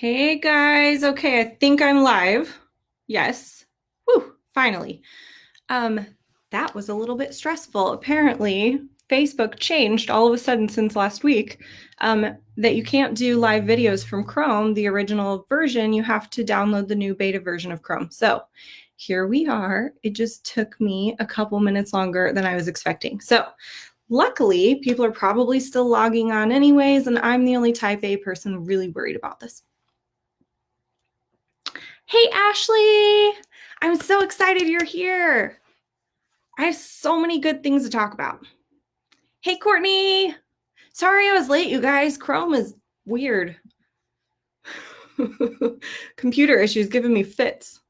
Hey guys, okay, I think I'm live. Yes. Whew, finally. Um, that was a little bit stressful. Apparently, Facebook changed all of a sudden since last week, that you can't do live videos from Chrome, the original version. You have to download the new beta version of Chrome. So here we are. It just took me a couple minutes longer than I was expecting. So luckily, people are probably still logging on anyways, and I'm the only type A person really worried about this. Hey, Ashley! I'm so excited you're here. I have so many good things to talk about. Hey, Courtney! Sorry I was late, you guys. Chrome is weird. Computer issues giving me fits.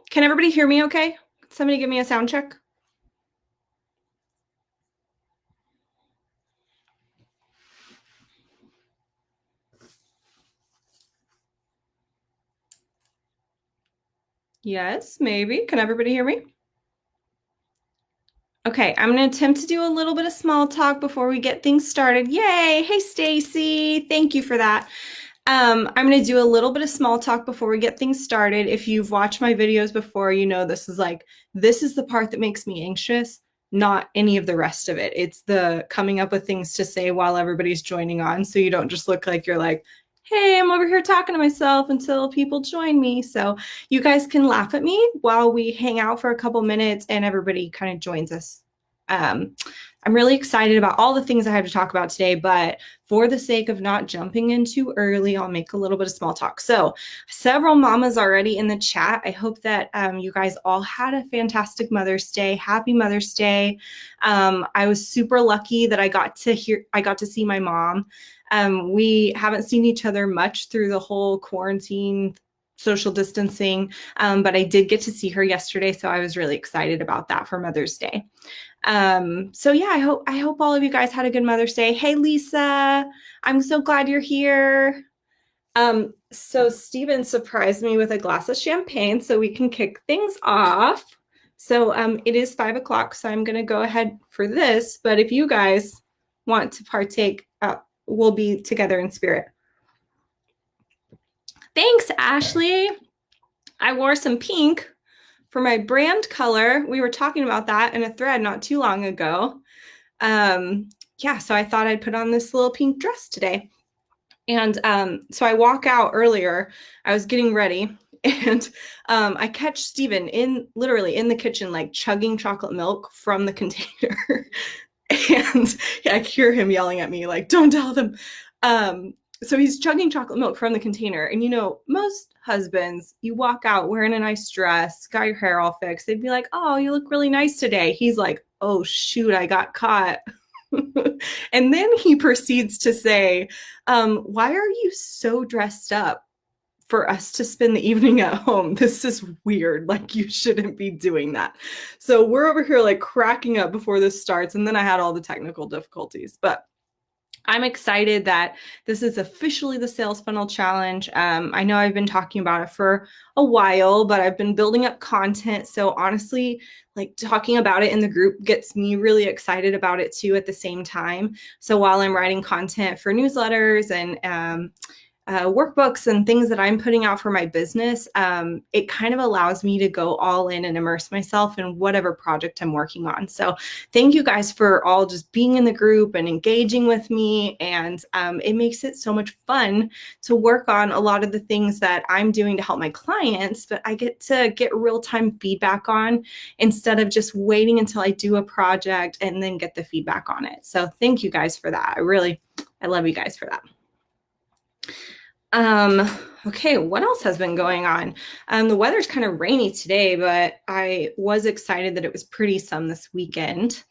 Can everybody hear me okay? Somebody give me a sound check. Yes, maybe. Can everybody hear me? Okay, I'm going to attempt to do a little bit of small talk before we get things started. Yay! Hey, Stacy. Thank you for that. I'm going to do a little bit of small talk before we get things started. If you've watched my videos before, you know this is the part that makes me anxious, not any of the rest of it. It's the coming up with things to say while everybody's joining on, so you don't just look like you're like, hey, I'm over here talking to myself until people join me. So you guys can laugh at me while we hang out for a couple minutes and everybody kind of joins us. I'm really excited about all the things I have to talk about today, but for the sake of not jumping in too early, I'll make a little bit of small talk. So several mamas already in the chat. I hope that you guys all had a fantastic Mother's Day. Happy Mother's Day. I was super lucky that I got to see my mom. We haven't seen each other much through the whole quarantine social distancing, but I did get to see her yesterday, so I was really excited about that for Mother's Day. So yeah, I hope all of you guys had a good Mother's Day. Hey Lisa, I'm so glad you're here. So Steven surprised me with a glass of champagne so we can kick things off. So it is 5 o'clock, so I'm gonna go ahead for this. But if you guys want to partake, we'll be together in spirit. Thanks, Ashley. I wore some pink for my brand color. We were talking about that in a thread not too long ago. Yeah, so I thought I'd put on this little pink dress today. And so I walk out earlier. I was getting ready, and I catch Steven literally in the kitchen, like chugging chocolate milk from the container. And yeah, I hear him yelling at me, like, don't tell them. So he's chugging chocolate milk from the container. And most husbands, you walk out wearing a nice dress, got your hair all fixed, they'd be like, oh, you look really nice today. He's like, oh, shoot, I got caught. And then he proceeds to say, why are you so dressed up for us to spend the evening at home? This is weird. Like, you shouldn't be doing that. So we're over here like cracking up before this starts. And then I had all the technical difficulties. But I'm excited that this is officially the Sales Funnel Challenge. I know I've been talking about it for a while, but I've been building up content. So honestly, like talking about it in the group gets me really excited about it too at the same time. So while I'm writing content for newsletters and workbooks and things that I'm putting out for my business, it kind of allows me to go all in and immerse myself in whatever project I'm working on. So thank you guys for all just being in the group and engaging with me. And it makes it so much fun to work on a lot of the things that I'm doing to help my clients, but I get to get real-time feedback on instead of just waiting until I do a project and then get the feedback on it. So thank you guys for that. I love you guys for that. Okay, what else has been going on? The weather's kind of rainy today, but I was excited that it was pretty some this weekend.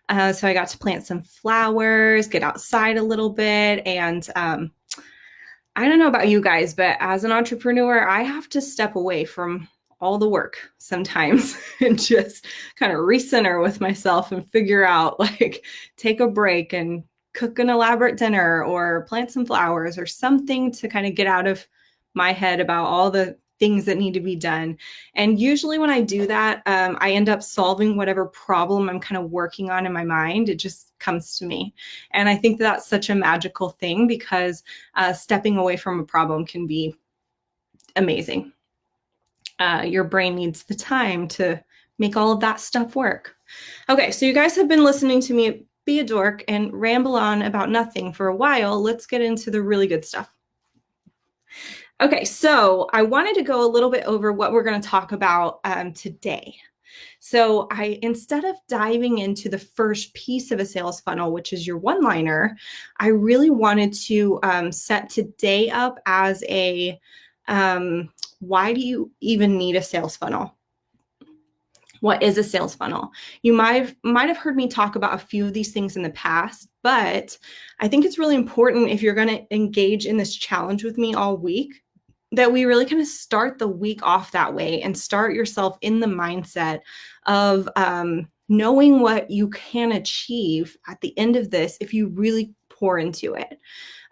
So I got to plant some flowers, get outside a little bit, and I don't know about you guys, but as an entrepreneur, I have to step away from all the work sometimes and just kind of recenter with myself and figure out, like, take a break and cook an elaborate dinner or plant some flowers or something to kind of get out of my head about all the things that need to be done. And usually when I do that, I end up solving whatever problem I'm kind of working on in my mind. It just comes to me. And I think that's such a magical thing because stepping away from a problem can be amazing. Your brain needs the time to make all of that stuff work. Okay, so you guys have been listening to me be a dork and ramble on about nothing for a while. Let's get into the really good stuff. Okay, so I wanted to go a little bit over what we're going to talk about today. So instead of diving into the first piece of a sales funnel, which is your one-liner, I really wanted to set today up as a why do you even need a sales funnel? What is a sales funnel? You might have heard me talk about a few of these things in the past, but I think it's really important if you're going to engage in this challenge with me all week that we really kind of start the week off that way and start yourself in the mindset of knowing what you can achieve at the end of this if you really pour into it.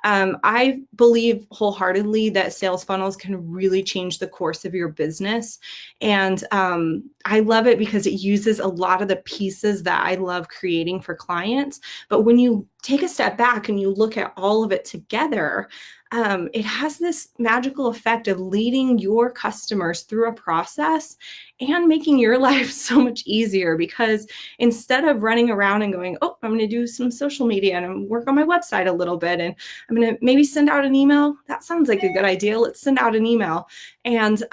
I believe wholeheartedly that sales funnels can really change the course of your business. And I love it because it uses a lot of the pieces that I love creating for clients. But when you take a step back and you look at all of it together, it has this magical effect of leading your customers through a process and making your life so much easier, because instead of running around and going, oh, I'm going to do some social media and work on my website a little bit, and I'm going to maybe send out an email. That sounds like a good idea. Let's send out an email. And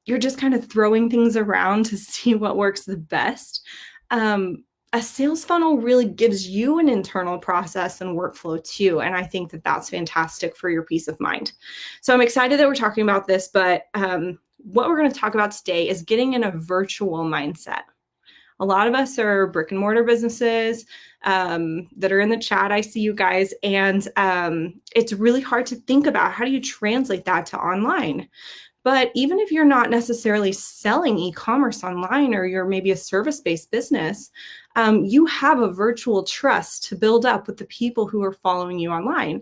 you're just kind of throwing things around to see what works the best. A sales funnel really gives you an internal process and workflow too. And I think that that's fantastic for your peace of mind. So I'm excited that we're talking about this, but what we're going to talk about today is getting in a virtual mindset. A lot of us are brick and mortar businesses that are in the chat. I see you guys. And it's really hard to think about how do you translate that to online. But even if you're not necessarily selling e-commerce online, or you're maybe a service-based business, you have a virtual trust to build up with the people who are following you online.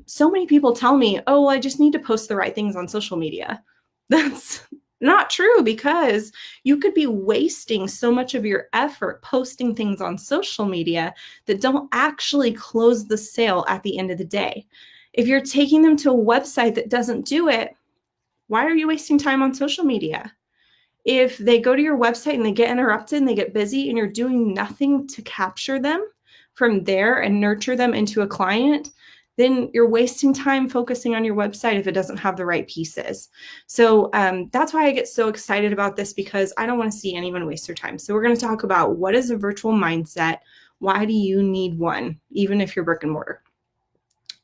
So many people tell me, oh, I just need to post the right things on social media. That's not true, because you could be wasting so much of your effort posting things on social media that don't actually close the sale at the end of the day. If you're taking them to a website that doesn't do it, why are you wasting time on social media? If they go to your website and they get interrupted and they get busy and you're doing nothing to capture them from there and nurture them into a client, then you're wasting time focusing on your website if it doesn't have the right pieces. So that's why I get so excited about this, because I don't want to see anyone waste their time. So we're going to talk about what is a virtual mindset. Why do you need one, even if you're brick and mortar?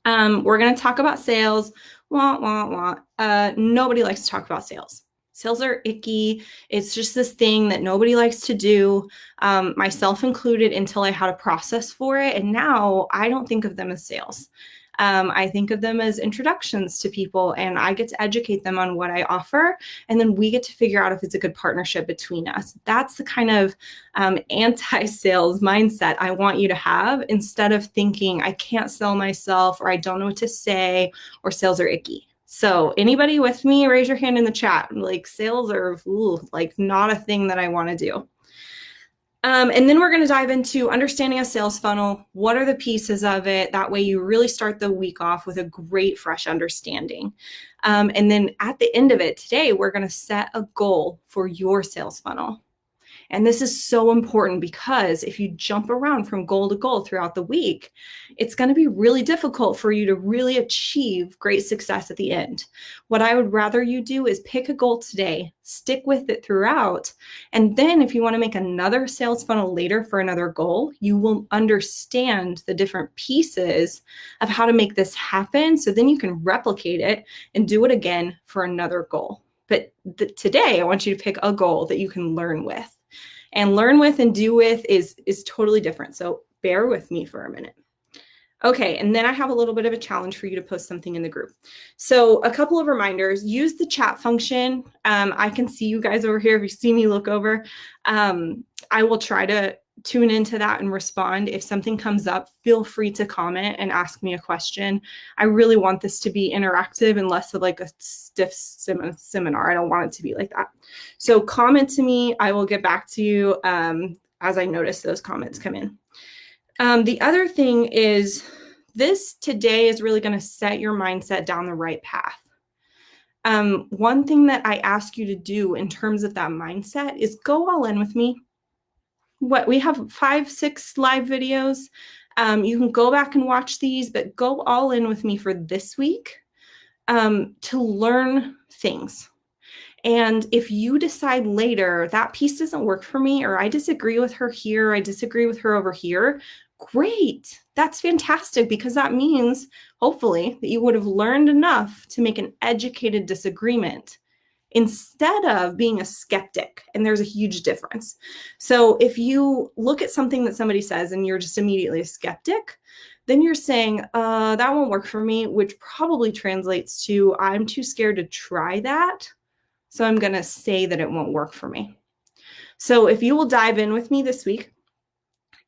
We're going to talk about sales. Nobody likes to talk about sales. Sales are icky. It's just this thing that nobody likes to do, myself included, until I had a process for it. And now I don't think of them as sales. I think of them as introductions to people, and I get to educate them on what I offer. And then we get to figure out if it's a good partnership between us. That's the kind of anti-sales mindset I want you to have, instead of thinking I can't sell myself, or I don't know what to say, or sales are icky. So anybody with me, raise your hand in the chat. Like, sales are like not a thing that I want to do. And then we're going to dive into understanding a sales funnel. What are the pieces of it? That way you really start the week off with a great, fresh understanding. And then at the end of it today, we're going to set a goal for your sales funnel. And this is so important, because if you jump around from goal to goal throughout the week, it's going to be really difficult for you to really achieve great success at the end. What I would rather you do is pick a goal today, stick with it throughout, and then if you want to make another sales funnel later for another goal, you will understand the different pieces of how to make this happen, so then you can replicate it and do it again for another goal. But today, I want you to pick a goal that you can learn with. And learn with and do with is totally different. So bear with me for a minute. Okay, and then I have a little bit of a challenge for you to post something in the group. So a couple of reminders: use the chat function. I can see you guys over here. If you see me look over, I will try to tune into that and respond. If something comes up, feel free to comment and ask me a question. I really want this to be interactive and less of like a stiff seminar. I don't want it to be like that. So comment to me. I will get back to you as I notice those comments come in. The other thing is this today is really going to set your mindset down the right path. One thing that I ask you to do in terms of that mindset is go all in with me. We have 5, 6 live videos. You can go back and watch these, but go all in with me for this week to learn things. And if you decide later that piece doesn't work for me, or I disagree with her here, I disagree with her over here, great. That's fantastic, because that means hopefully that you would have learned enough to make an educated disagreement instead of being a skeptic. And there's a huge difference. So if you look at something that somebody says and you're just immediately a skeptic, then you're saying, that won't work for me, which probably translates to I'm too scared to try that. So I'm going to say that it won't work for me. So if you will dive in with me this week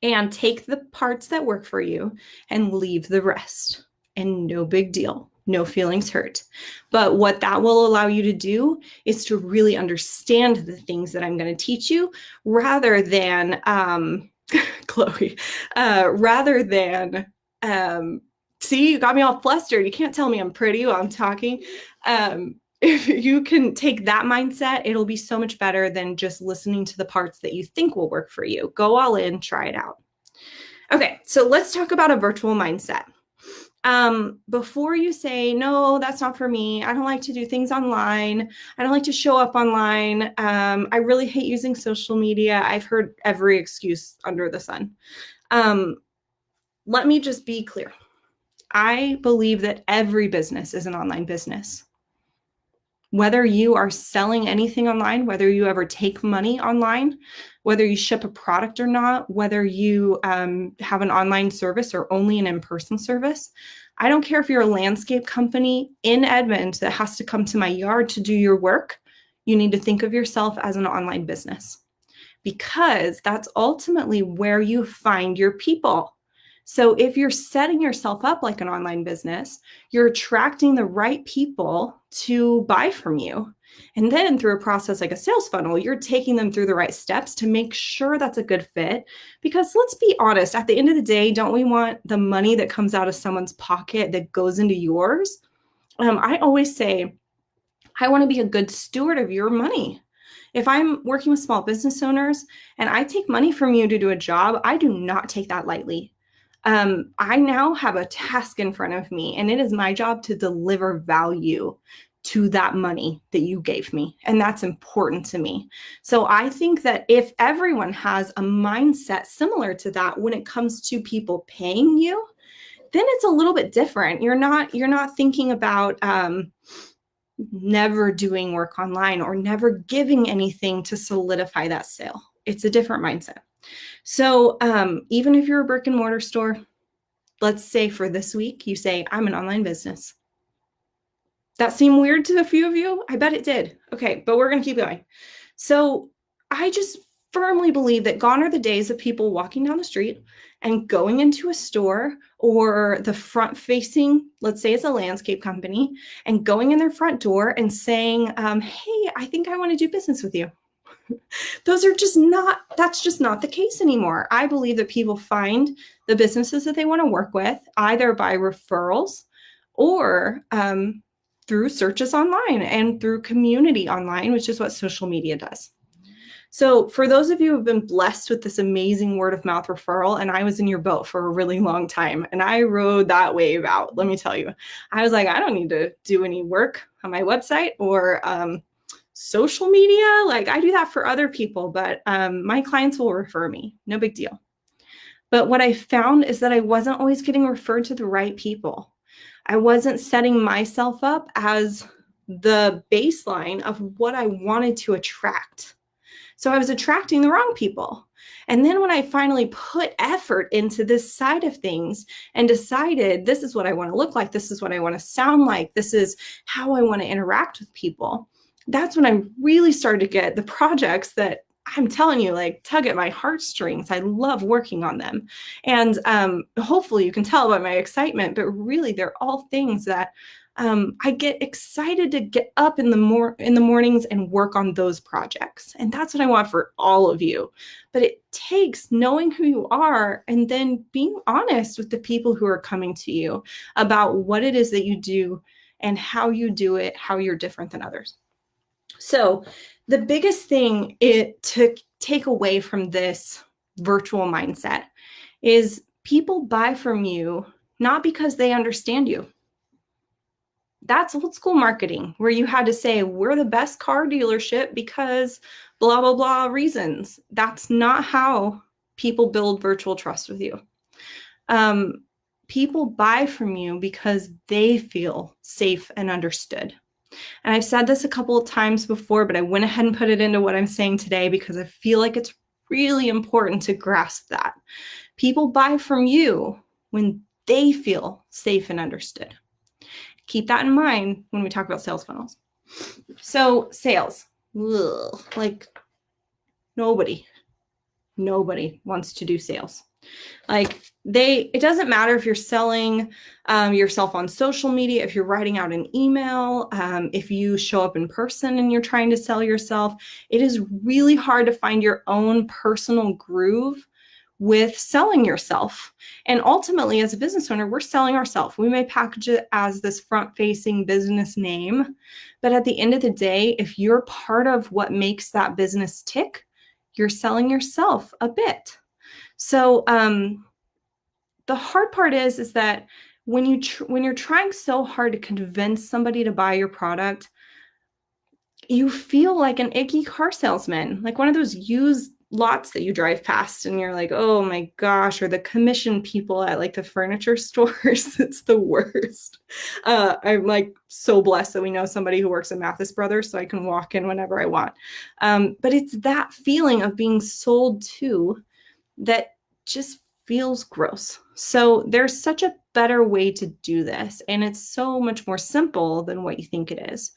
and take the parts that work for you and leave the rest, and no big deal, no feelings hurt. But what that will allow you to do is to really understand the things that I'm going to teach you rather than, Chloe, rather than, see, you got me all flustered. You can't tell me I'm pretty while I'm talking. If you can take that mindset, it'll be so much better than just listening to the parts that you think will work for you. Go all in, try it out. Okay, so let's talk about a virtual mindset. Before you say, no, that's not for me. I don't like to do things online. I don't like to show up online. I really hate using social media. I've heard every excuse under the sun. Let me just be clear. I believe that every business is an online business. Whether you are selling anything online, whether you ever take money online, whether you ship a product or not, whether you have an online service or only an in-person service, I don't care if you're a landscape company in Edmond that has to come to my yard to do your work, you need to think of yourself as an online business, because that's ultimately where you find your people. So if you're setting yourself up like an online business, you're attracting the right people to buy from you. And then through a process like a sales funnel, you're taking them through the right steps to make sure that's a good fit. Because let's be honest, at the end of the day, don't we want the money that comes out of someone's pocket that goes into yours? I always say, I want to be a good steward of your money. If I'm working with small business owners and I take money from you to do a job, I do not take that lightly. I now have a task in front of me, and it is my job to deliver value to that money that you gave me. And that's important to me. So I think that if everyone has a mindset similar to that when it comes to people paying you, then it's a little bit different. You're not thinking about never doing work online or never giving anything to solidify that sale. It's a different mindset. So even if you're a brick and mortar store, let's say for this week, you say, I'm an online business. That seemed weird to a few of you? I bet it did. Okay, but we're going to keep going. So I just firmly believe that gone are the days of people walking down the street and going into a store or the front facing, let's say it's a landscape company, and going in their front door and saying, hey, I think I want to do business with you. That's just not the case anymore. I believe that people find the businesses that they want to work with either by referrals or through searches online and through community online, which is what social media does. So for those of you who have been blessed with this amazing word of mouth referral, and I was in your boat for a really long time, and I rode that wave out, let me tell you. I was like, I don't need to do any work on my website or social media. Like I do that for other people, but my clients will refer me. No big deal. But what I found is that I wasn't always getting referred to the right people. I wasn't setting myself up as the baseline of what I wanted to attract. So I was attracting the wrong people. And then when I finally put effort into this side of things and decided this is what I want to look like, this is what I want to sound like, this is how I want to interact with people, that's when I really started to get the projects that I'm telling you, like, tug at my heartstrings. I love working on them. And hopefully you can tell by my excitement, but really they're all things that I get excited to get up in the mornings and work on those projects. And that's what I want for all of you. But it takes knowing who you are and then being honest with the people who are coming to you about what it is that you do and how you do it, how you're different than others. So the biggest thing to take away from this virtual mindset is people buy from you not because they understand you. That's old school marketing where you had to say, we're the best car dealership because blah, blah, blah reasons. That's not how people build virtual trust with you. People buy from you because they feel safe and understood. And I've said this a couple of times before, but I went ahead and put it into what I'm saying today because I feel like it's really important to grasp that. People buy from you when they feel safe and understood. Keep that in mind when we talk about sales funnels. So sales, like nobody wants to do sales. Like it doesn't matter if you're selling yourself on social media, if you're writing out an email, if you show up in person and you're trying to sell yourself, it is really hard to find your own personal groove with selling yourself. And ultimately, as a business owner, we're selling ourselves. We may package it as this front-facing business name, but at the end of the day, if you're part of what makes that business tick, you're selling yourself a bit. So the hard part is that when you're trying so hard to convince somebody to buy your product, you feel like an icky car salesman, like one of those used lots that you drive past and you're like, oh my gosh, or the commission people at like the furniture stores. It's the worst. I'm like so blessed that we know somebody who works at Mathis Brothers, so I can walk in whenever I want. But it's that feeling of being sold to that just feels gross. So there's such a better way to do this, and it's so much more simple than what you think it is.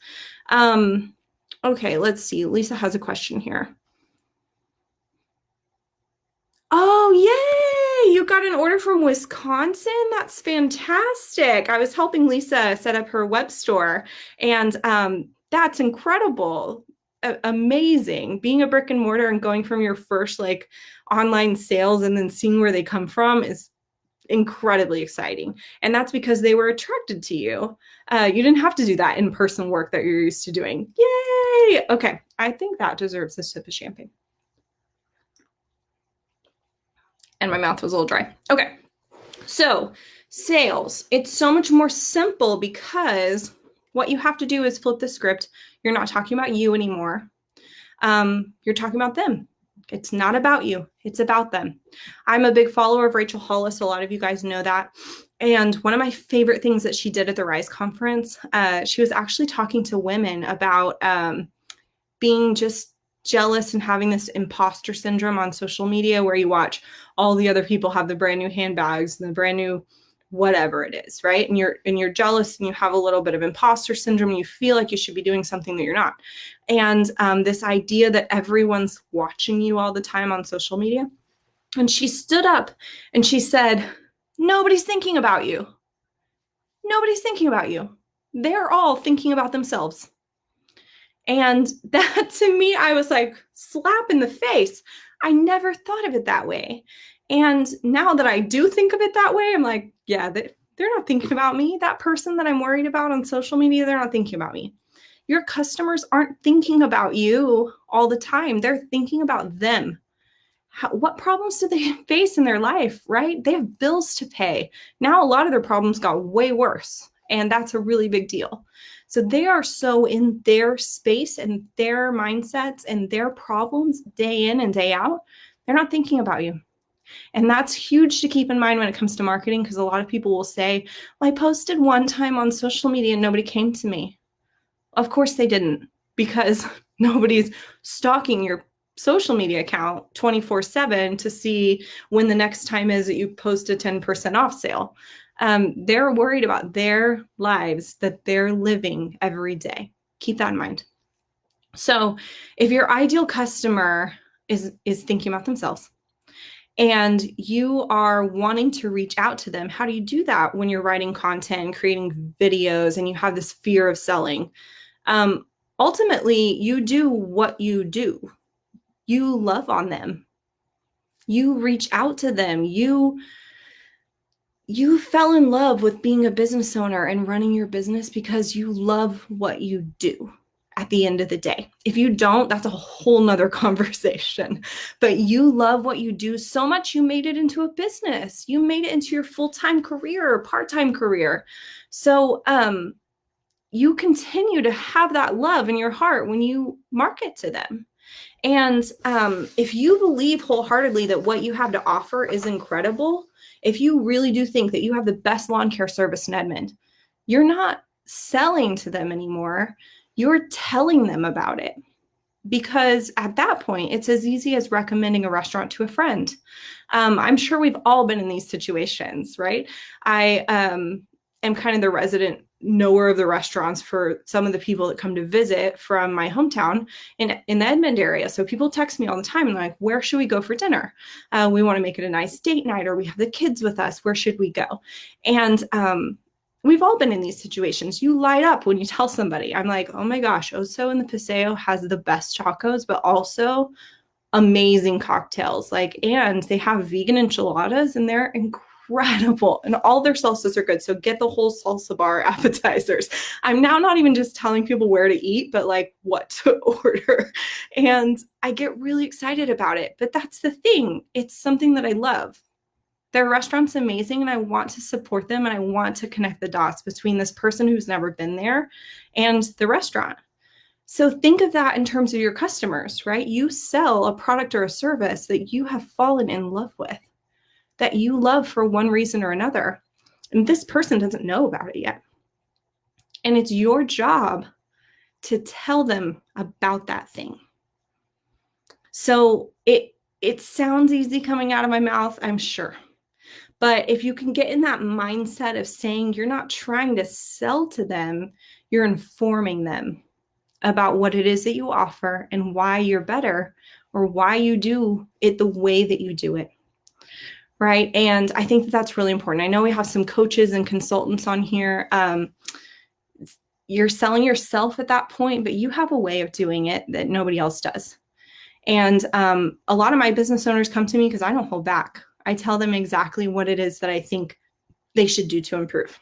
Okay, let's see. Lisa has a question here. Oh, yay! You got an order from Wisconsin? That's fantastic. I was helping Lisa set up her web store, and that's incredible. Amazing. Being a brick and mortar and going from your first like online sales and then seeing where they come from is incredibly exciting. And that's because they were attracted to you. You didn't have to do that in-person work that you're used to doing. Yay! Okay, I think that deserves a sip of champagne. And my mouth was a little dry. Okay, so sales. It's so much more simple because what you have to do is flip the script. You're not talking about you anymore. You're talking about them. It's not about you. It's about them. I'm a big follower of Rachel Hollis. A lot of you guys know that. And one of my favorite things that she did at the Rise conference, she was actually talking to women about being just jealous and having this imposter syndrome on social media where you watch all the other people have the brand new handbags and the brand new whatever it is, right? And you're jealous and you have a little bit of imposter syndrome. And you feel like you should be doing something that you're not. And this idea that everyone's watching you all the time on social media. And she stood up and she said, nobody's thinking about you. Nobody's thinking about you. They're all thinking about themselves. And that to me, I was like, slap in the face. I never thought of it that way. And now that I do think of it that way, I'm like, yeah, they're not thinking about me. That person that I'm worried about on social media, they're not thinking about me. Your customers aren't thinking about you all the time. They're thinking about them. What problems do they face in their life, right? They have bills to pay. Now, a lot of their problems got way worse, and that's a really big deal. So they are so in their space and their mindsets and their problems day in and day out. They're not thinking about you. And that's huge to keep in mind when it comes to marketing, because a lot of people will say, well, I posted one time on social media and nobody came to me. Of course they didn't, because nobody's stalking your social media account 24/7 to see when the next time is that you post a 10% off sale. They're worried about their lives that they're living every day. Keep that in mind. So if your ideal customer is thinking about themselves. And you are wanting to reach out to them. How do you do that when you're writing content and creating videos and you have this fear of selling? Ultimately, you do what you do. You love on them. You reach out to them. You fell in love with being a business owner and running your business because you love what you do at the end of the day. If you don't, that's a whole nother conversation. But you love what you do so much, you made it into a business. You made it into your full-time career or part-time career. So you continue to have that love in your heart when you market to them. And if you believe wholeheartedly that what you have to offer is incredible, if you really do think that you have the best lawn care service in Edmond, you're not selling to them anymore. You're telling them about it. Because at that point, it's as easy as recommending a restaurant to a friend. I'm sure we've all been in these situations, right? I am kind of the resident knower of the restaurants for some of the people that come to visit from my hometown in the Edmond area. So people text me all the time and like, where should we go for dinner? We want to make it a nice date night, or we have the kids with us. Where should we go? And we've all been in these situations. You light up when you tell somebody. I'm like, oh my gosh, Oso in the Paseo has the best tacos, but also amazing cocktails. And they have vegan enchiladas and they're incredible. And all their salsas are good. So get the whole salsa bar appetizers. I'm now not even just telling people where to eat, but like what to order. And I get really excited about it. But that's the thing. It's something that I love. Their restaurant's amazing and I want to support them and I want to connect the dots between this person who's never been there and the restaurant. So think of that in terms of your customers, right? You sell a product or a service that you have fallen in love with, that you love for one reason or another. And this person doesn't know about it yet. And it's your job to tell them about that thing. So it sounds easy coming out of my mouth, I'm sure. But if you can get in that mindset of saying you're not trying to sell to them, you're informing them about what it is that you offer and why you're better or why you do it the way that you do it. Right. And I think that that's really important. I know we have some coaches and consultants on here. You're selling yourself at that point, but you have a way of doing it that nobody else does. And a lot of my business owners come to me because I don't hold back. I tell them exactly what it is that I think they should do to improve.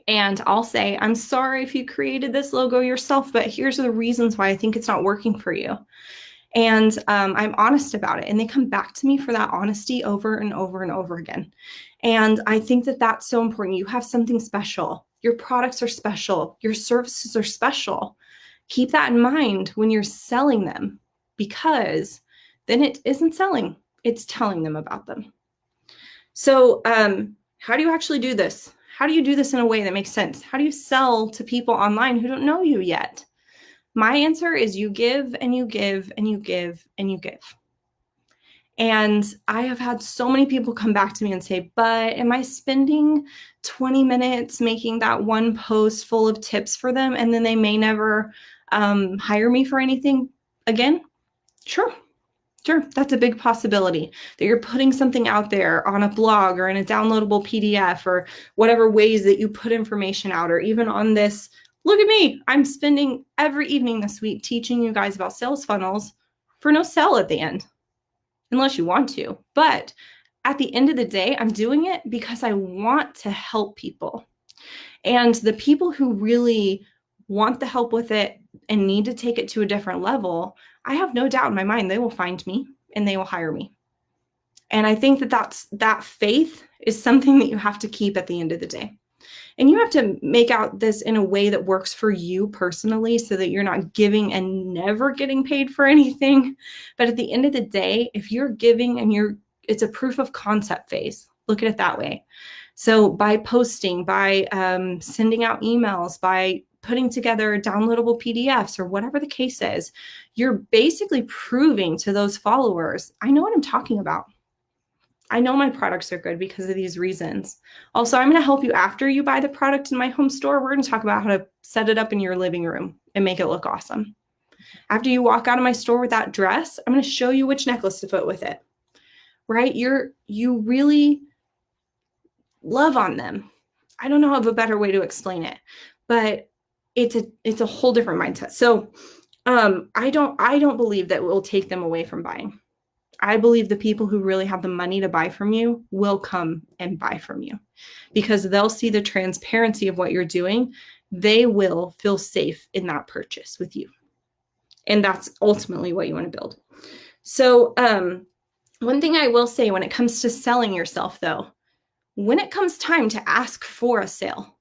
And I'll say, I'm sorry if you created this logo yourself, but here's the reasons why I think it's not working for you. And I'm honest about it. And they come back to me for that honesty over and over and over again. And I think that that's so important. You have something special. Your products are special. Your services are special. Keep that in mind when you're selling them, because then it isn't selling. It's telling them about them. So how do you actually do this? How do you do this in a way that makes sense? How do you sell to people online who don't know you yet? My answer is you give and you give and you give and you give. And I have had so many people come back to me and say, but am I spending 20 minutes making that one post full of tips for them and then they may never hire me for anything again? Sure, that's a big possibility that you're putting something out there on a blog or in a downloadable PDF or whatever ways that you put information out, or even on this. Look at me. I'm spending every evening this week teaching you guys about sales funnels for no sell at the end, unless you want to. But at the end of the day, I'm doing it because I want to help people. And the people who really want the help with it and need to take it to a different level, I have no doubt in my mind they will find me and they will hire me. And I think that faith is something that you have to keep at the end of the day. And you have to make out this in a way that works for you personally so that you're not giving and never getting paid for anything. But at the end of the day, if you're giving and it's a proof of concept phase, look at it that way. So by posting, by sending out emails, by putting together downloadable PDFs or whatever the case is, you're basically proving to those followers, I know what I'm talking about. I know my products are good because of these reasons. Also, I'm going to help you after you buy the product in my home store. We're going to talk about how to set it up in your living room and make it look awesome. After you walk out of my store with that dress, I'm going to show you which necklace to put with it, right? You really love on them. I don't know of a better way to explain it, but it's a whole different mindset. So I don't believe that we'll take them away from buying. I believe the people who really have the money to buy from you will come and buy from you because they'll see the transparency of what you're doing. They will feel safe in that purchase with you. And that's ultimately what you want to build. So one thing I will say when it comes to selling yourself, though, when it comes time to ask for a sale,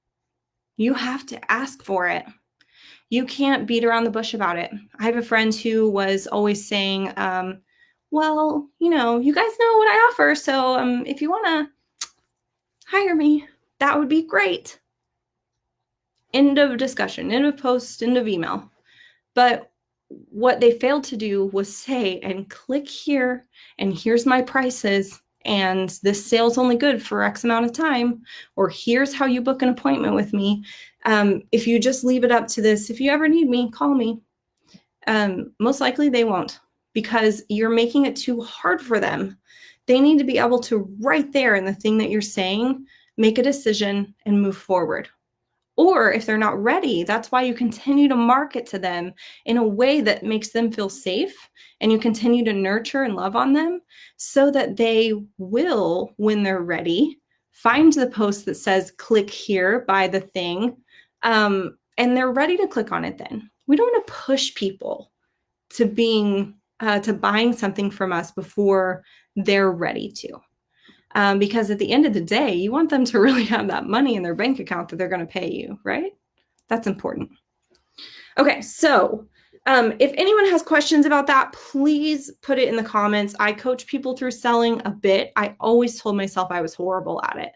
you have to ask for it. You can't beat around the bush about it. I have a friend who was always saying, well, you guys know what I offer. So if you want to hire me, that would be great. End of discussion, end of post, end of email. But what they failed to do was say, and click here, and here's my prices, and this sale's only good for X amount of time, or here's how you book an appointment with me. If you just leave it up to this, if you ever need me, call me. Most likely they won't, because you're making it too hard for them. They need to be able to, right there in the thing that you're saying, make a decision and move forward. Or if they're not ready, that's why you continue to market to them in a way that makes them feel safe, and you continue to nurture and love on them so that they will, when they're ready, find the post that says click here, buy the thing, and they're ready to click on it then. We don't want to push people to buying something from us before they're ready to. Because at the end of the day, you want them to really have that money in their bank account that they're going to pay you, right? That's important. Okay, so if anyone has questions about that, please put it in the comments. I coach people through selling a bit. I always told myself I was horrible at it.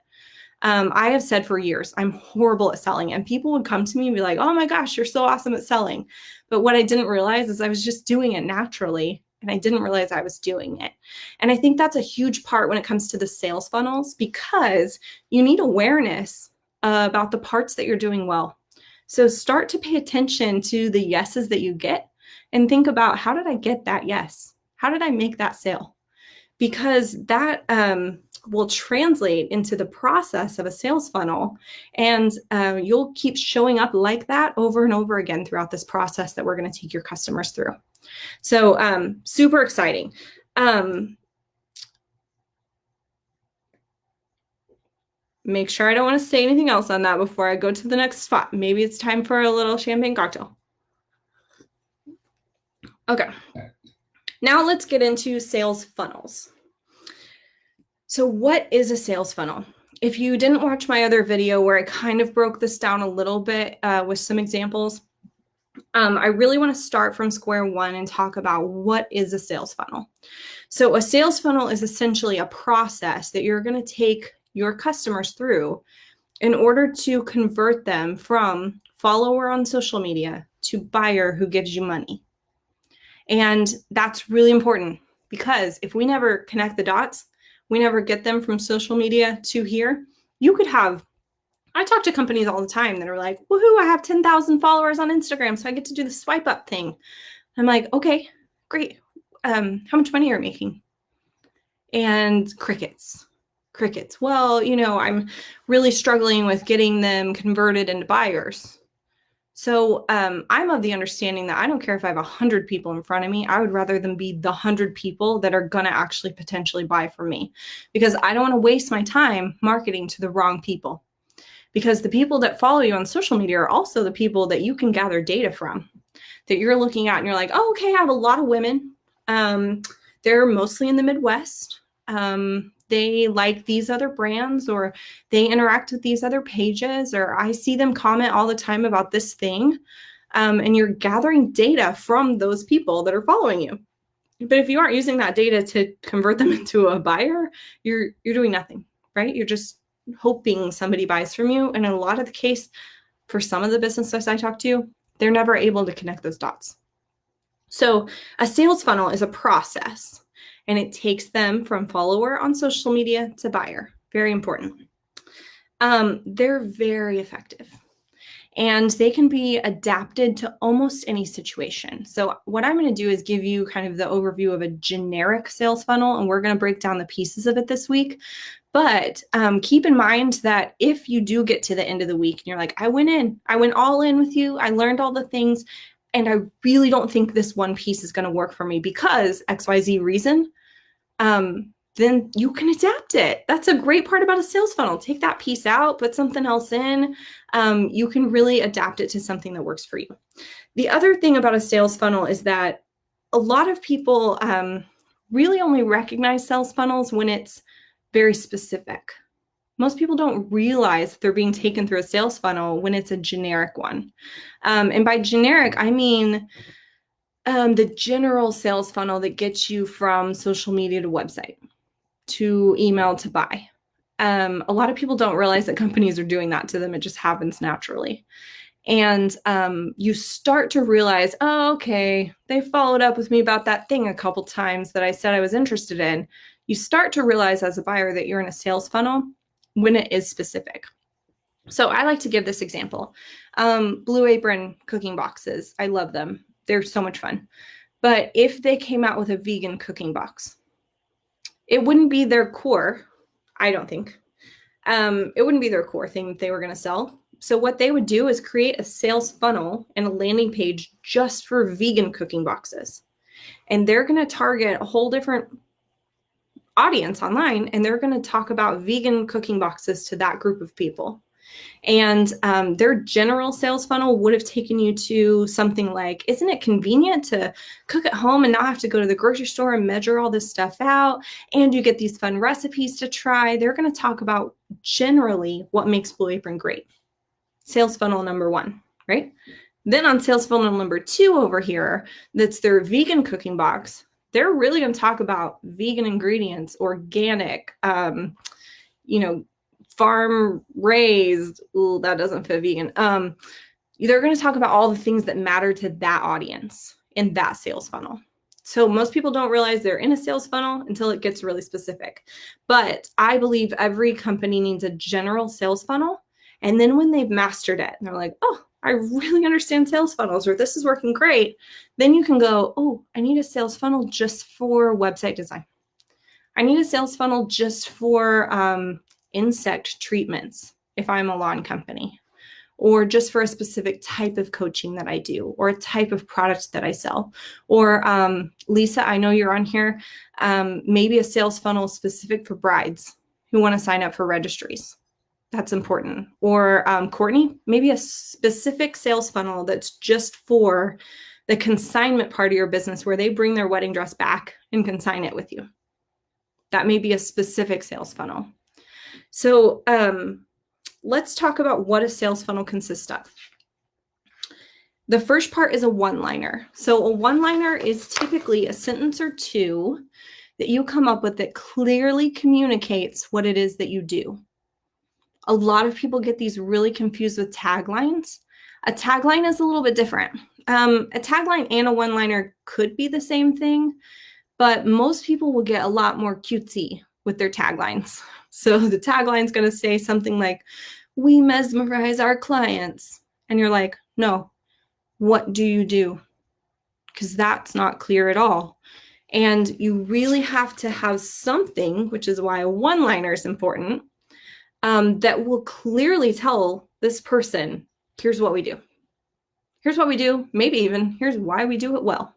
I have said for years, I'm horrible at selling, and people would come to me and be like, oh my gosh, you're so awesome at selling. But what I didn't realize is I was just doing it naturally, and I didn't realize I was doing it. And I think that's a huge part when it comes to the sales funnels, because you need awareness about the parts that you're doing well. So start to pay attention to the yeses that you get and think about, how did I get that yes? How did I make that sale? Because that will translate into the process of a sales funnel, and you'll keep showing up like that over and over again throughout this process that we're going to take your customers through. So super exciting. Make sure I don't want to say anything else on that before I go to the next spot. Maybe it's time for a little champagne cocktail. Okay. Now let's get into sales funnels. So what is a sales funnel? If you didn't watch my other video where I kind of broke this down a little bit with some examples, I really want to start from square one and talk about what is a sales funnel. So a sales funnel is essentially a process that you're going to take your customers through in order to convert them from follower on social media to buyer who gives you money. And that's really important, because if we never connect the dots, we never get them from social media to here. I talk to companies all the time that are like, woohoo, I have 10,000 followers on Instagram, so I get to do the swipe up thing. I'm like, okay, great. How much money are you making? And crickets. Well, I'm really struggling with getting them converted into buyers. So I'm of the understanding that I don't care if I have 100 people in front of me. I would rather them be the 100 people that are going to actually potentially buy from me, because I don't want to waste my time marketing to the wrong people. Because the people that follow you on social media are also the people that you can gather data from, that you're looking at and you're like, oh, okay, I have a lot of women. They're mostly in the Midwest. They like these other brands, or they interact with these other pages, or I see them comment all the time about this thing. And you're gathering data from those people that are following you. But if you aren't using that data to convert them into a buyer, you're doing nothing, right? You're just hoping somebody buys from you. And in a lot of the case, for some of the businesses I talk to, they're never able to connect those dots. So a sales funnel is a process, and it takes them from follower on social media to buyer. Very important. They're very effective. and they can be adapted to almost any situation. So what I'm going to do is give you kind of the overview of a generic sales funnel, and we're going to break down the pieces of it this week. But keep in mind that if you do get to the end of the week and you're like, I went all in with you, I learned all the things, and I really don't think this one piece is going to work for me because XYZ reason, then you can adapt it. That's a great part about a sales funnel. Take that piece out, put something else in. You can really adapt it to something that works for you. The other thing about a sales funnel is that a lot of people really only recognize sales funnels when it's very specific. Most people don't realize they're being taken through a sales funnel when it's a generic one. And by generic, I mean the general sales funnel that gets you from social media to website to email to buy. A lot of people don't realize that companies are doing that to them. It just happens naturally. And you start to realize, oh, okay, they followed up with me about that thing a couple times that I said I was interested in. You start to realize as a buyer that you're in a sales funnel when it is specific. So I like to give this example. Blue Apron cooking boxes. I love them. They're so much fun. But if they came out with a vegan cooking box, it wouldn't be their core, I don't think. It wouldn't be their core thing that they were going to sell. So what they would do is create a sales funnel and a landing page just for vegan cooking boxes. And they're going to target a whole different audience online, and they're going to talk about vegan cooking boxes to that group of people. And their general sales funnel would have taken you to something like, isn't it convenient to cook at home and not have to go to the grocery store and measure all this stuff out? And you get these fun recipes to try. They're going to talk about generally what makes Blue Apron great. Sales funnel number one, right? Then on sales funnel number two over here, that's their vegan cooking box. They're really going to talk about vegan ingredients, organic, farm raised. Ooh, that doesn't fit vegan. They're going to talk about all the things that matter to that audience in that sales funnel. So most people don't realize they're in a sales funnel until it gets really specific. But I believe every company needs a general sales funnel. And then when they've mastered it and they're like, oh, I really understand sales funnels, or this is working great, then you can go, oh, I need a sales funnel just for website design. I need a sales funnel just for insect treatments if I'm a lawn company, or just for a specific type of coaching that I do, or a type of product that I sell. Or Lisa, I know you're on here, maybe a sales funnel specific for brides who want to sign up for registries. That's important. Or Courtney, maybe a specific sales funnel that's just for the consignment part of your business where they bring their wedding dress back and consign it with you. That may be a specific sales funnel. So let's talk about what a sales funnel consists of. The first part is a one-liner. So a one-liner is typically a sentence or two that you come up with that clearly communicates what it is that you do. A lot of people get these really confused with taglines. A tagline is a little bit different. A tagline and a one-liner could be the same thing, but most people will get a lot more cutesy with their taglines. So the tagline is going to say something like, we mesmerize our clients. And you're like, no, what do you do? Because that's not clear at all. And you really have to have something, which is why a one-liner is important, that will clearly tell this person, here's what we do. Here's what we do. Maybe even here's why we do it well.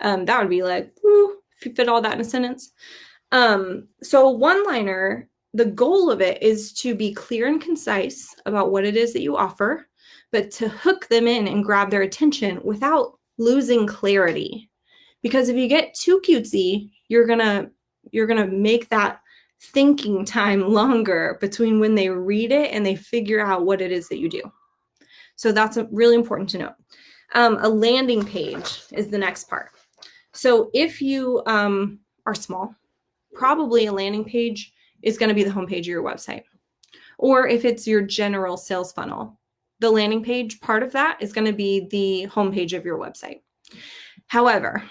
That would be like, if you fit all that in a sentence. So a one-liner, the goal of it is to be clear and concise about what it is that you offer, but to hook them in and grab their attention without losing clarity. Because if you get too cutesy, you're gonna make that thinking time longer between when they read it and they figure out what it is that you do. So that's really important to know. A landing page is the next part. So if you are small, probably a landing page is going to be the homepage of your website. Or if it's your general sales funnel, the landing page part of that is going to be the homepage of your website. However,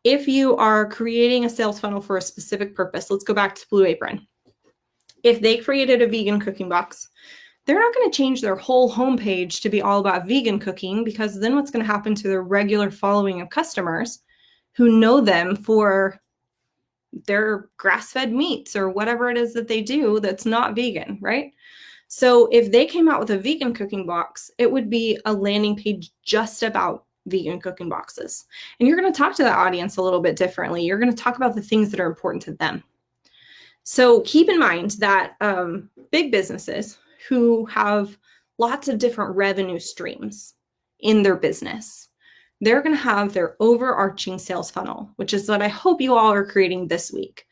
if you are creating a sales funnel for a specific purpose, let's go back to Blue Apron. If they created a vegan cooking box, they're not going to change their whole homepage to be all about vegan cooking, because then what's going to happen to their regular following of customers who know them for their grass-fed meats or whatever it is that they do that's not vegan, right? So if they came out with a vegan cooking box, it would be a landing page just about vegan cooking boxes. And you're going to talk to that audience a little bit differently. You're going to talk about the things that are important to them. So keep in mind that big businesses who have lots of different revenue streams in their business, they're going to have their overarching sales funnel, which is what I hope you all are creating this week.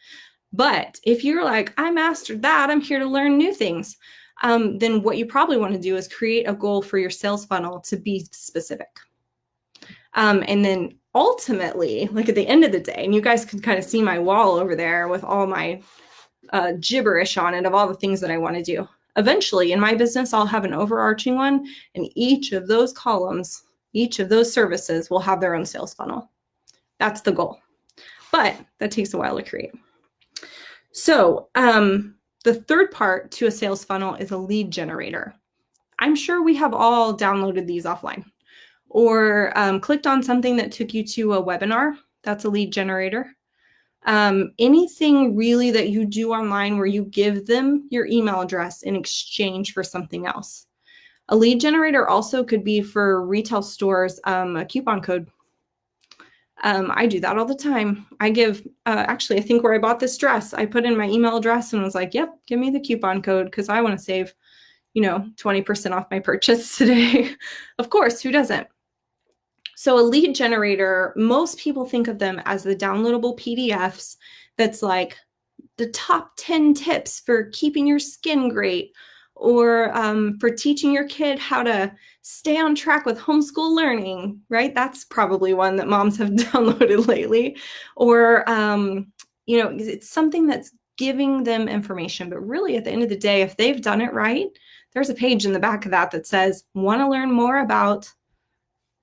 But if you're like, I mastered that, I'm here to learn new things, then what you probably want to do is create a goal for your sales funnel to be specific. And then ultimately, like at the end of the day, and you guys can kind of see my wall over there with all my gibberish on it of all the things that I want to do. Eventually in my business, I'll have an overarching one, and each of those columns, each of those services will have their own sales funnel. That's the goal, but that takes a while to create. So the third part to a sales funnel is a lead generator. I'm sure we have all downloaded these offline or clicked on something that took you to a webinar. That's a lead generator. Anything really that you do online where you give them your email address in exchange for something else. A lead generator also could be for retail stores, a coupon code. I do that all the time. I give, actually, I think where I bought this dress, I put in my email address and was like, yep, give me the coupon code because I want to save, 20% off my purchase today. Of course, who doesn't? So a lead generator, most people think of them as the downloadable PDFs that's like the top 10 tips for keeping your skin great, or for teaching your kid how to stay on track with homeschool learning, right? That's probably one that moms have downloaded lately. Or, it's something that's giving them information. But really, at the end of the day, if they've done it right, there's a page in the back of that says, want to learn more about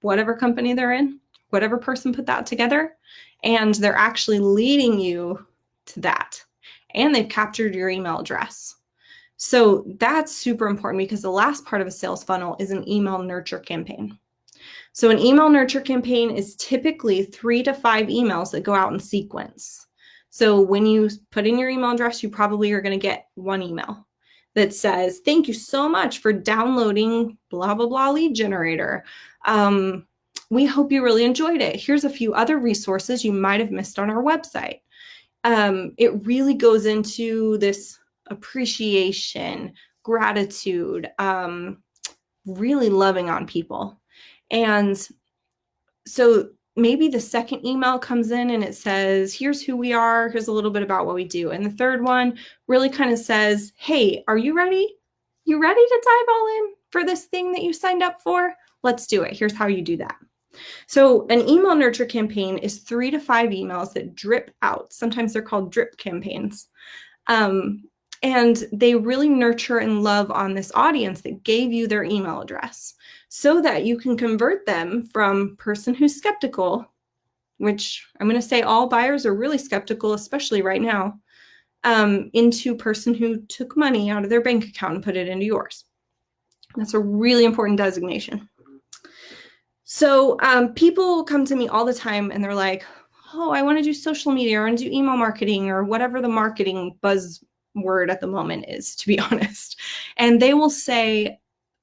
whatever company they're in, whatever person put that together, and they're actually leading you to that. And they've captured your email address. So that's super important because the last part of a sales funnel is an email nurture campaign. So an email nurture campaign is typically 3 to 5 emails that go out in sequence. So when you put in your email address, you probably are going to get one email that says, thank you so much for downloading blah, blah, blah lead generator. We hope you really enjoyed it. Here's a few other resources you might have missed on our website. It really goes into this appreciation, gratitude, really loving on people. And so maybe the second email comes in and it says, here's who we are, here's a little bit about what we do. And the third one really kind of says, hey, are you ready? You ready to dive all in for this thing that you signed up for? Let's do it. Here's how you do that. So an email nurture campaign is 3 to 5 emails that drip out. Sometimes they're called drip campaigns. And they really nurture and love on this audience that gave you their email address so that you can convert them from person who's skeptical, which I'm going to say all buyers are really skeptical, especially right now, into person who took money out of their bank account and put it into yours. That's a really important designation. So people come to me all the time and they're like, oh, I want to do social media, or I want to do email marketing, or whatever the marketing buzzword at the moment is, to be honest. And they will say,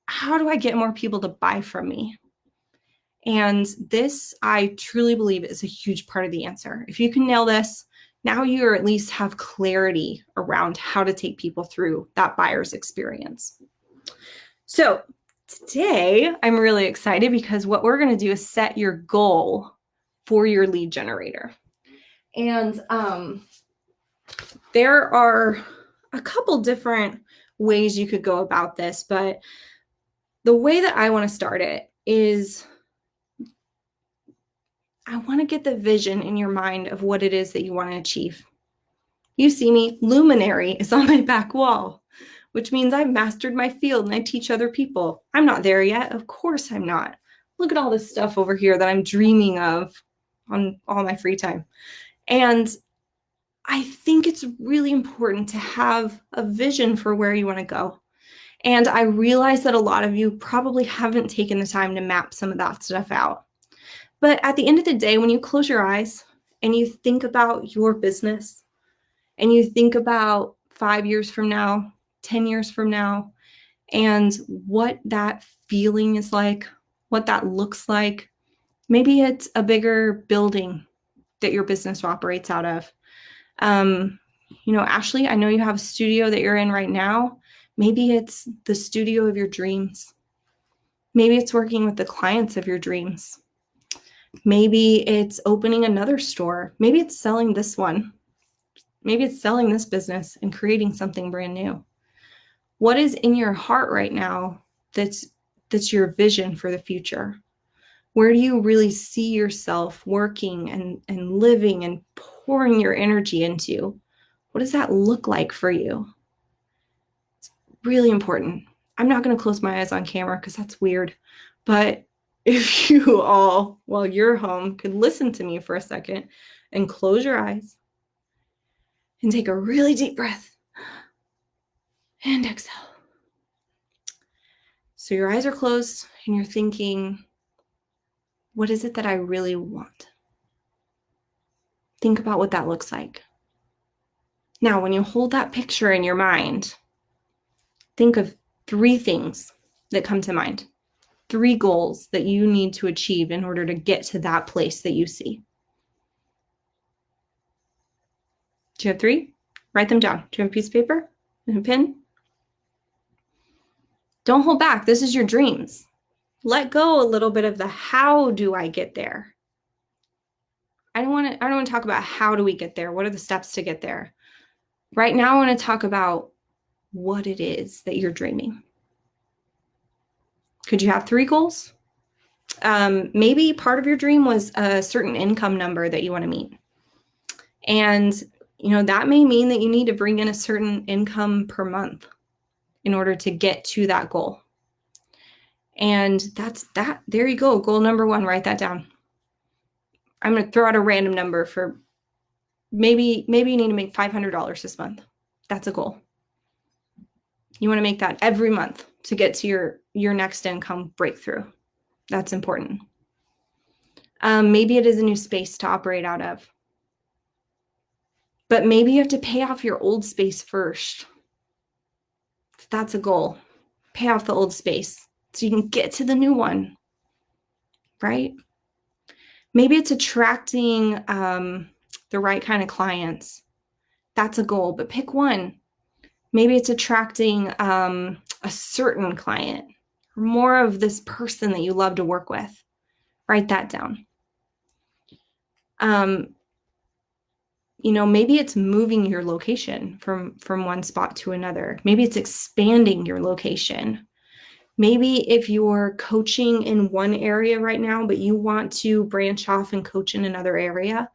how do I get more people to buy from me? And this, I truly believe, is a huge part of the answer. If you can nail this, now you at least have clarity around how to take people through that buyer's experience. So today, I'm really excited because what we're going to do is set your goal for your lead generator. And there are a couple different ways you could go about this, but the way that I want to start it is I want to get the vision in your mind of what it is that you want to achieve. You see me, luminary is on my back wall, which means I've mastered my field and I teach other people. I'm not there yet. Of course I'm not. Look at all this stuff over here that I'm dreaming of on all my free time. And I think it's really important to have a vision for where you want to go. And I realize that a lot of you probably haven't taken the time to map some of that stuff out. But at the end of the day, when you close your eyes and you think about your business and you think about 5 years from now, 10 years from now, and what that feeling is like, what that looks like, maybe it's a bigger building that your business operates out of. Ashley, I know you have a studio that you're in right now. Maybe it's the studio of your dreams. Maybe it's working with the clients of your dreams. Maybe it's opening another store. Maybe it's selling this one. Maybe it's selling this business and creating something brand new. What is in your heart right now that's your vision for the future? Where do you really see yourself working and living and pouring your energy into? What does that look like for you? It's really important. I'm not going to close my eyes on camera because that's weird. But if you all, while you're home, could listen to me for a second and close your eyes and take a really deep breath and exhale. So your eyes are closed and you're thinking, what is it that I really want? Think about what that looks like. Now, when you hold that picture in your mind, think of 3 things that come to mind, 3 goals that you need to achieve in order to get to that place that you see. Do you have 3? Write them down. Do you have a piece of paper and a pen? Don't hold back. This is your dreams. Let go a little bit of the how do I get there? I don't want to talk about how do we get there? What are the steps to get there? Right now, I want to talk about what it is that you're dreaming. Could you have 3 goals? Maybe part of your dream was a certain income number that you want to meet. And, that may mean that you need to bring in a certain income per month in order to get to that goal. And that's that. There you go. Goal number 1, write that down. I'm going to throw out a random number for maybe you need to make $500 this month. That's a goal. You want to make that every month to get to your next income breakthrough. That's important. Maybe it is a new space to operate out of. But maybe you have to pay off your old space first. That's a goal. Pay off the old space so you can get to the new one, right? Maybe it's attracting the right kind of clients. That's a goal, but pick one. Maybe it's attracting a certain client, or more of this person that you love to work with. Write that down. Maybe it's moving your location from one spot to another. Maybe it's expanding your location. Maybe if you're coaching in one area right now, but you want to branch off and coach in another area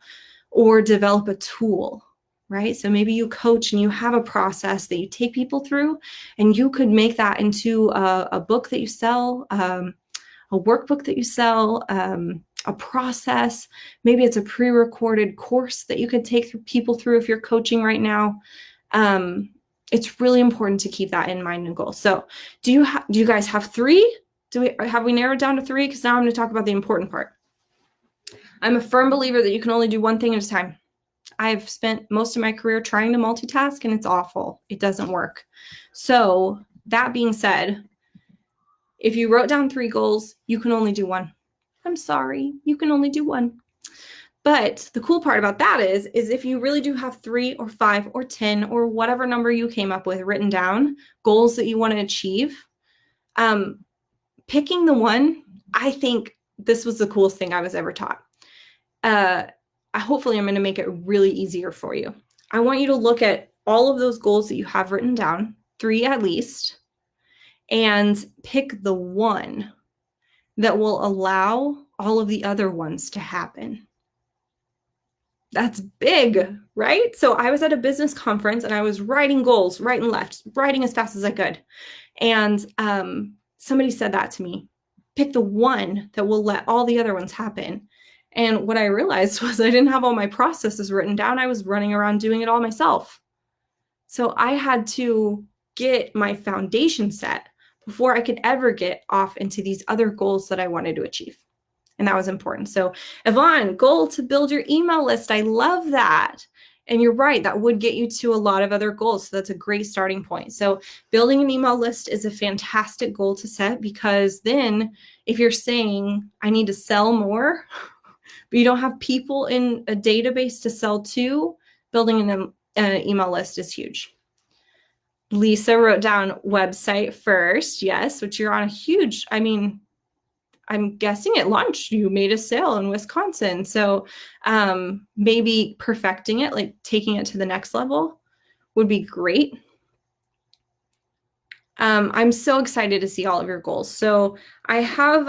or develop a tool, right? So maybe you coach and you have a process that you take people through, and you could make that into a book that you sell, a workbook that you sell, a process. Maybe it's a pre-recorded course that you could take people through if you're coaching right now. It's really important to keep that in mind and goal. So do you guys have 3? Have we narrowed down to 3? Because now I'm going to talk about the important part. I'm a firm believer that you can only do one thing at a time. I've spent most of my career trying to multitask, and it's awful. It doesn't work. So that being said, if you wrote down 3 goals, you can only do 1. I'm sorry, you can only do 1. But the cool part about that is if you really do have 3 or 5 or 10 or whatever number you came up with written down, goals that you want to achieve, picking the one, I think this was the coolest thing I was ever taught. Hopefully I'm going to make it really easier for you. I want you to look at all of those goals that you have written down, 3 at least, and pick the one that will allow all of the other ones to happen. That's big, right? So I was at a business conference and I was writing goals right and left, writing as fast as I could. And somebody said that to me, pick the one that will let all the other ones happen. And what I realized was I didn't have all my processes written down. I was running around doing it all myself. So I had to get my foundation set before I could ever get off into these other goals that I wanted to achieve. And that was important. So Yvonne, goal to build your email list. I love that. And you're right, that would get you to a lot of other goals. So that's a great starting point. So building an email list is a fantastic goal to set, because then if you're saying, I need to sell more, but you don't have people in a database to sell to, building an email list is huge. Lisa wrote down website first. Yes, which you're on a huge, I'm guessing it launched. You made a sale in Wisconsin. So maybe perfecting it, like taking it to the next level, would be great. I'm so excited to see all of your goals. So I have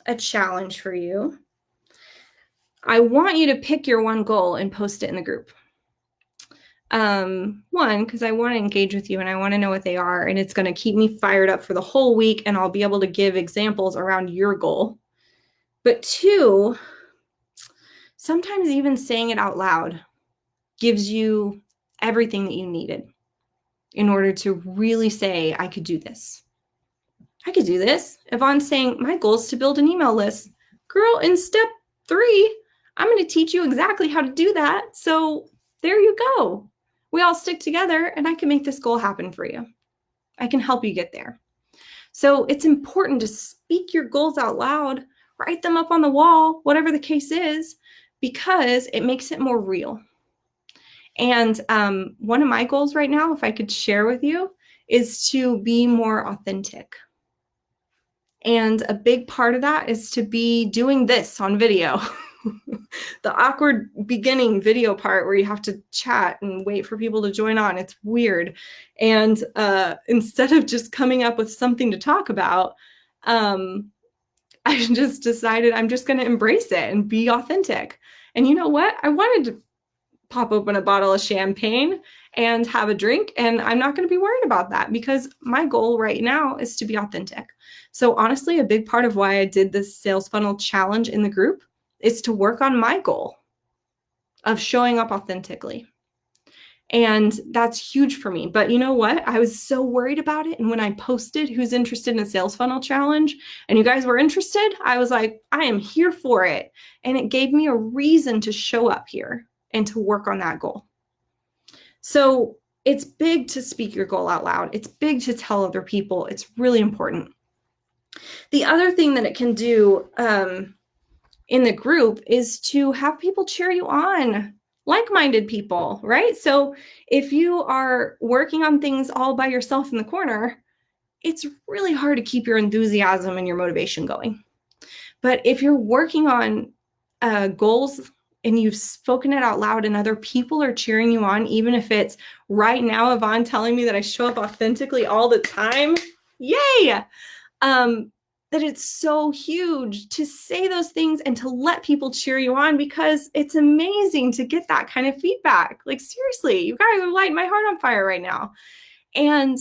a challenge for you. I want you to pick your one goal and post it in the group. One, because I want to engage with you and I want to know what they are, and it's going to keep me fired up for the whole week, and I'll be able to give examples around your goal. But two, sometimes even saying it out loud gives you everything that you needed in order to really say, I could do this. I could do this. Yvonne's saying, my goal is to build an email list. Girl, in step 3, I'm going to teach you exactly how to do that. So there you go. We all stick together and I can make this goal happen for you. I can help you get there. So it's important to speak your goals out loud, write them up on the wall, whatever the case is, because it makes it more real. And one of my goals right now, if I could share with you, is to be more authentic. And a big part of that is to be doing this on video. The awkward beginning video part where you have to chat and wait for people to join on. It's weird. And instead of just coming up with something to talk about, I just decided I'm just going to embrace it and be authentic. And you know what? I wanted to pop open a bottle of champagne and have a drink, and I'm not going to be worried about that, because my goal right now is to be authentic. So honestly, a big part of why I did this sales funnel challenge in the group is to work on my goal of showing up authentically. And that's huge for me. But you know what? I was so worried about it. And when I posted who's interested in a sales funnel challenge and you guys were interested, I was like, I am here for it. And it gave me a reason to show up here and to work on that goal. So it's big to speak your goal out loud. It's big to tell other people. It's really important. The other thing that it can do in the group is to have people cheer you on, like-minded people, right? So if you are working on things all by yourself in the corner, it's really hard to keep your enthusiasm and your motivation going. But if you're working on goals and you've spoken it out loud and other people are cheering you on, even if it's right now, Yvonne telling me that I show up authentically all the time, yay! That it's so huge to say those things and to let people cheer you on, because it's amazing to get that kind of feedback. Like, seriously, you guys are lighting my heart on fire right now. And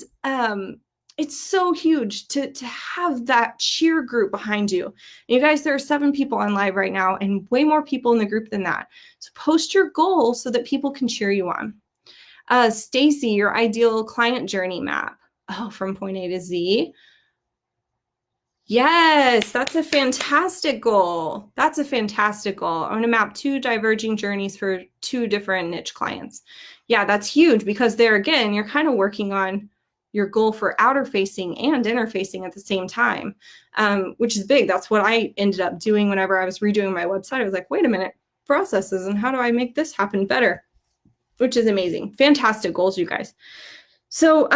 it's so huge to have that cheer group behind you. And you guys, there are 7 people on live right now and way more people in the group than that. So post your goal so that people can cheer you on. Stacy, your ideal client journey map. Oh, from point A to Z. Yes, that's a fantastic goal. That's a fantastic goal. I want to map 2 diverging journeys for 2 different niche clients. Yeah, that's huge, because there again, you're kind of working on your goal for outer facing and inner facing at the same time, which is big. That's what I ended up doing whenever I was redoing my website. I was like, wait a minute, processes, and how do I make this happen better? Which is amazing. Fantastic goals, you guys. So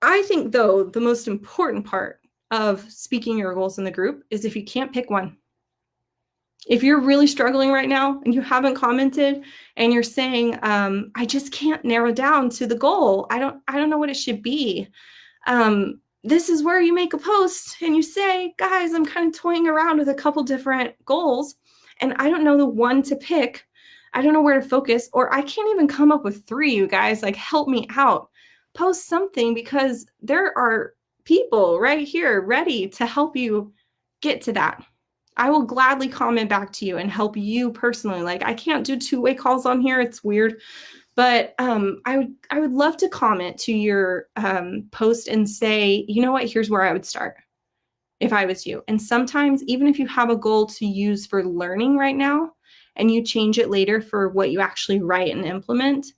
I think, though, the most important part of speaking your goals in the group is if you can't pick one. If you're really struggling right now and you haven't commented and you're saying, I just can't narrow down to the goal. I don't know what it should be. This is where you make a post and you say, guys, I'm kind of toying around with a couple different goals and I don't know the one to pick. I don't know where to focus, or I can't even come up with 3, you guys, like, help me out. Post something, because there are people right here ready to help you get to that. I will gladly comment back to you and help you personally. Like, I can't do 2-way calls on here. It's weird, But I would love to comment to your post and say, you know what, here's where I would start if I was you. And sometimes, even if you have a goal to use for learning right now and you change it later for what you actually write and implement,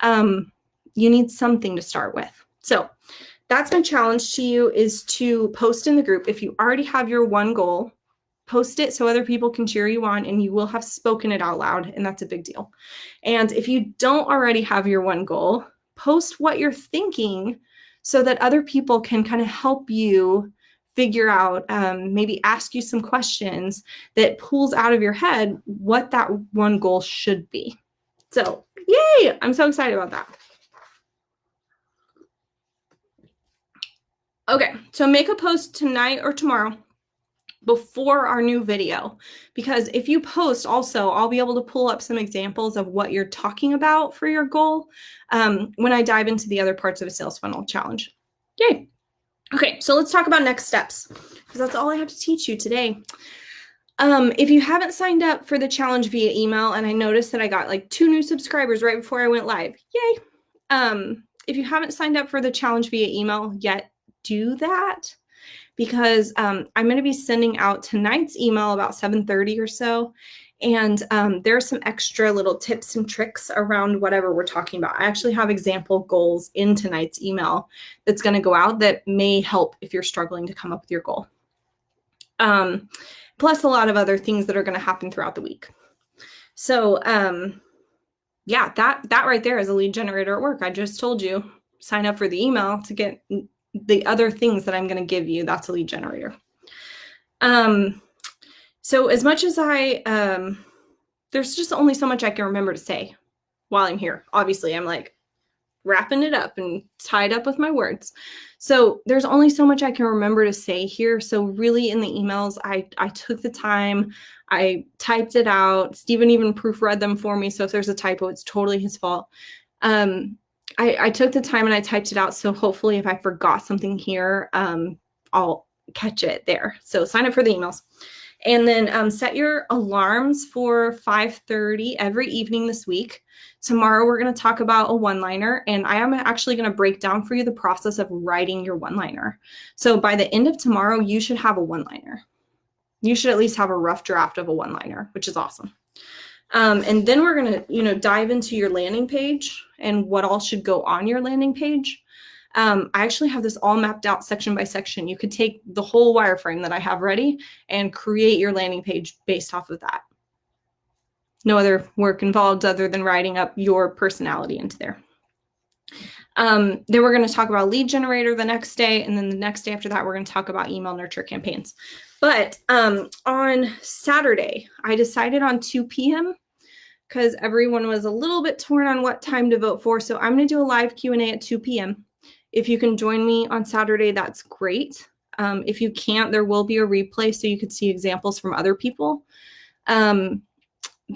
you need something to start with. So that's my challenge to you, is to post in the group. If you already have your one goal, post it so other people can cheer you on, and you will have spoken it out loud, and that's a big deal. And if you don't already have your one goal, post what you're thinking so that other people can kind of help you figure out, maybe ask you some questions that pulls out of your head what that one goal should be. So, yay! I'm so excited about that. Okay, so make a post tonight or tomorrow before our new video, because if you post also, I'll be able to pull up some examples of what you're talking about for your goal when I dive into the other parts of a sales funnel challenge. Yay. Okay, so let's talk about next steps, because that's all I have to teach you today. If you haven't signed up for the challenge via email, and I noticed that I got like 2 new subscribers right before I went live, yay. If you haven't signed up for the challenge via email yet, do that, because I'm going to be sending out tonight's email about 7:30 or so. And there are some extra little tips and tricks around whatever we're talking about. I actually have example goals in tonight's email that's going to go out that may help if you're struggling to come up with your goal. Plus a lot of other things that are going to happen throughout the week. So yeah, that right there is a lead generator at work. I just told you, sign up for the email to get the other things that I'm going to give you. That's a lead generator. So as much as there's just only so much I can remember to say while I'm here. Obviously, I'm like wrapping it up and tied up with my words. So there's only so much I can remember to say here. So really in the emails, I took the time, I typed it out. Stephen even proofread them for me. So if there's a typo, it's totally his fault. I took the time and I typed it out. So hopefully if I forgot something here, I'll catch it there. So sign up for the emails. And then set your alarms for 5:30 every evening this week. Tomorrow, we're going to talk about a one-liner, and I am actually going to break down for you the process of writing your one-liner. So by the end of tomorrow, you should have a one-liner. You should at least have a rough draft of a one-liner, which is awesome. And then we're going to, dive into your landing page and what all should go on your landing page. I actually have this all mapped out section by section. You could take the whole wireframe that I have ready and create your landing page based off of that. No other work involved other than writing up your personality into there. Then we're going to talk about lead generator the next day. And then the next day after that, we're going to talk about email nurture campaigns. But on Saturday, I decided on 2 p.m. because everyone was a little bit torn on what time to vote for. So I'm going to do a live Q&A at 2 p.m. If you can join me on Saturday, that's great. If you can't, there will be a replay so you could see examples from other people.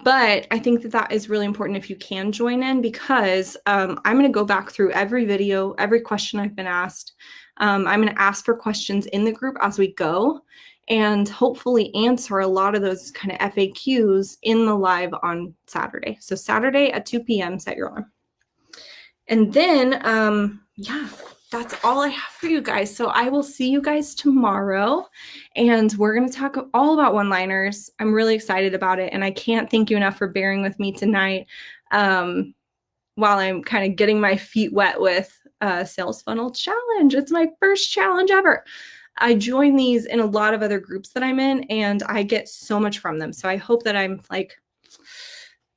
But I think that is really important if you can join in, because I'm going to go back through every video, every question I've been asked. I'm going to ask for questions in the group as we go and hopefully answer a lot of those kind of FAQs in the live on Saturday. So Saturday at 2 p.m., set your alarm. And then, yeah, that's all I have for you guys. So I will see you guys tomorrow, and we're going to talk all about one-liners. I'm really excited about it, and I can't thank you enough for bearing with me tonight while I'm kind of getting my feet wet with Sales Funnel Challenge. It's my first challenge ever. I join these in a lot of other groups that I'm in, and I get so much from them. So I hope that I'm like,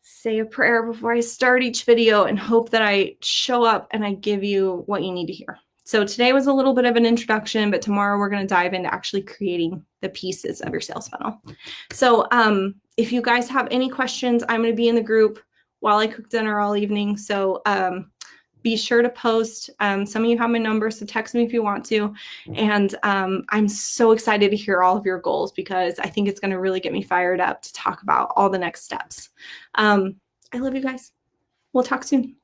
say a prayer before I start each video and hope that I show up and I give you what you need to hear. So today was a little bit of an introduction, but tomorrow we're going to dive into actually creating the pieces of your sales funnel. So if you guys have any questions, I'm going to be in the group while I cook dinner all evening. So be sure to post. Some of you have my number, so text me if you want to. And I'm so excited to hear all of your goals, because I think it's going to really get me fired up to talk about all the next steps. I love you guys. We'll talk soon.